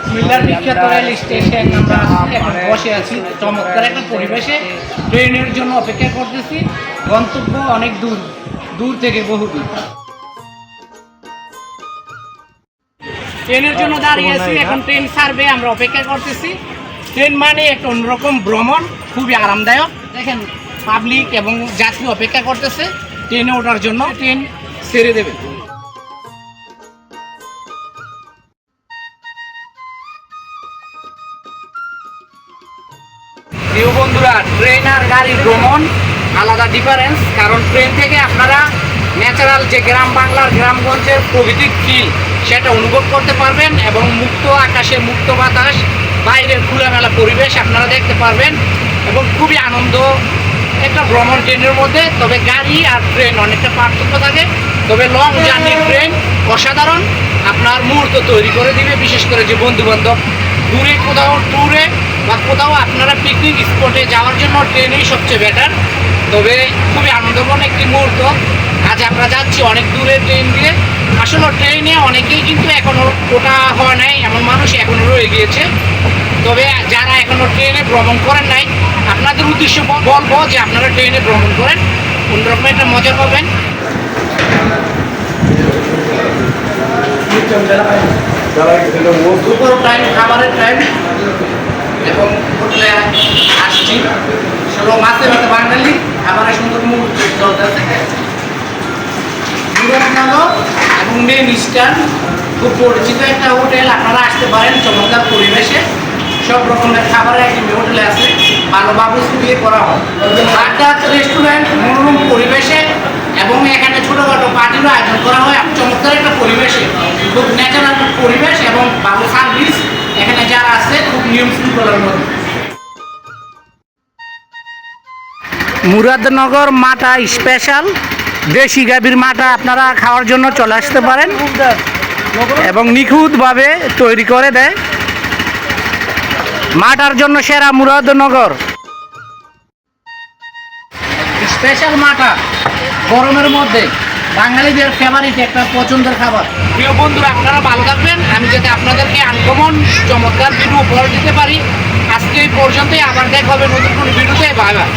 কুমিল্লার বিখ্যাত rail station আমরা এখন বসে আছি চমৎকার একটা পরিবেশে ট্রেনের জন্য অপেক্ষা করতেছি। গন্তব্য অনেক দূর দূর থেকে বহুদূর। ট্রেনের জন্য দাঁড়িয়ে আছি, এখন ট্রেন ছাড়বে, আমরা অপেক্ষা করতেছি। ট্রেন মানে একটা অন্যরকম ভ্রমণ, খুবই আরামদায়ক। দেখেন পাবলিক এবং যাত্রী অপেক্ষা করতেছে ট্রেনে ওঠার জন্য, ট্রেন ছেড়ে দেবে। প্রিয় বন্ধুরা, ট্রেন আর গাড়ির ভ্রমণ আলাদা ডিফারেন্স, কারণ ট্রেন থেকে আপনারা ন্যাচারাল যে গ্রাম বাংলার গ্রামগঞ্জের প্রকৃতিক ফিল সেটা অনুভব করতে পারবেন এবং মুক্ত আকাশে মুক্ত বাতাস, বাইরের খোলামেলা পরিবেশ আপনারা দেখতে পারবেন এবং খুবই আনন্দ একটা ভ্রমণ ট্রেনের মধ্যে। তবে গাড়ি আর ট্রেন অনেকটা পার্থক্য থাকে, তবে লং জার্নি ট্রেন অসাধারণ, আপনার মুহূর্ত তৈরি করে দিবে। বিশেষ করে যে বন্ধুবান্ধব দূরে কোথাও ট্যুরে বা কোথাও আপনারা পিকনিক স্পটে যাওয়ার জন্য ট্রেনেই সবচেয়ে বেটার। তবে খুবই আনন্দঘন একটি মুহূর্ত। আজ আমরা যাচ্ছি অনেক দূরে ট্রেন দিয়ে। আসলে ট্রেনে অনেকেই কিন্তু এখনও ওঠা হয় নাই, এমন মানুষ এখনও রয়ে গিয়েছে। তবে যারা এখনও ট্রেনে ভ্রমণ করেন নাই, আপনাদের উদ্দেশ্য বলবো যে আপনারা ট্রেনে ভ্রমণ করেন, অন্যরকম একটা মজা পাবেন। দুপুর টাইম, খাবারের টাইম এবং হোটেলে আসছি। সব মাছে ভাতে বাঙালি খাবারের সুন্দর মুহূর্ত চলতেছে। মুরাদনগর এবং মেন স্ট্যান্ড খুব পরিচিত একটা হোটেল, আপনারা আসতে পারেন চমৎকার পরিবেশে। সব রকমের খাবারের একটি হোটেলে আছে, ভালো ব্যবস্থা দিয়ে করা হয়। আড্ডা রেস্টুরেন্ট, মনোরম পরিবেশে এবং এখানে ছোটোখাটো পার্টিরও আয়োজন করা হয় চমৎকার একটা পরিবেশে। খুব ন্যাচারাল পরিবেশ এবং ভালো সার্ভিস এখানে যারা আছে, খুব নিয়ম শৃঙ্খলার মধ্যে। মুরাদনগর মাটা স্পেশাল দেশি গাভীর মাটা আপনারা খাওয়ার জন্য চলে আসতে পারেন এবং নিখুঁতভাবে তৈরি করে দেয়। মাটার জন্য সেরা মুরাদনগর স্পেশাল মাটা, গরমের মধ্যে বাঙালিদের ফেভারিট একটা পছন্দের খাবার। প্রিয় বন্ধুরা, আপনারা ভালো থাকবেন, আমি যাতে আপনাদেরকে আনকমন চমৎকার ভিডিও উপহার দিতে পারি। আজকে এই পর্যন্তই, আবার দেখা হবে নতুন কোনো ভিডিওতে। Bye bye.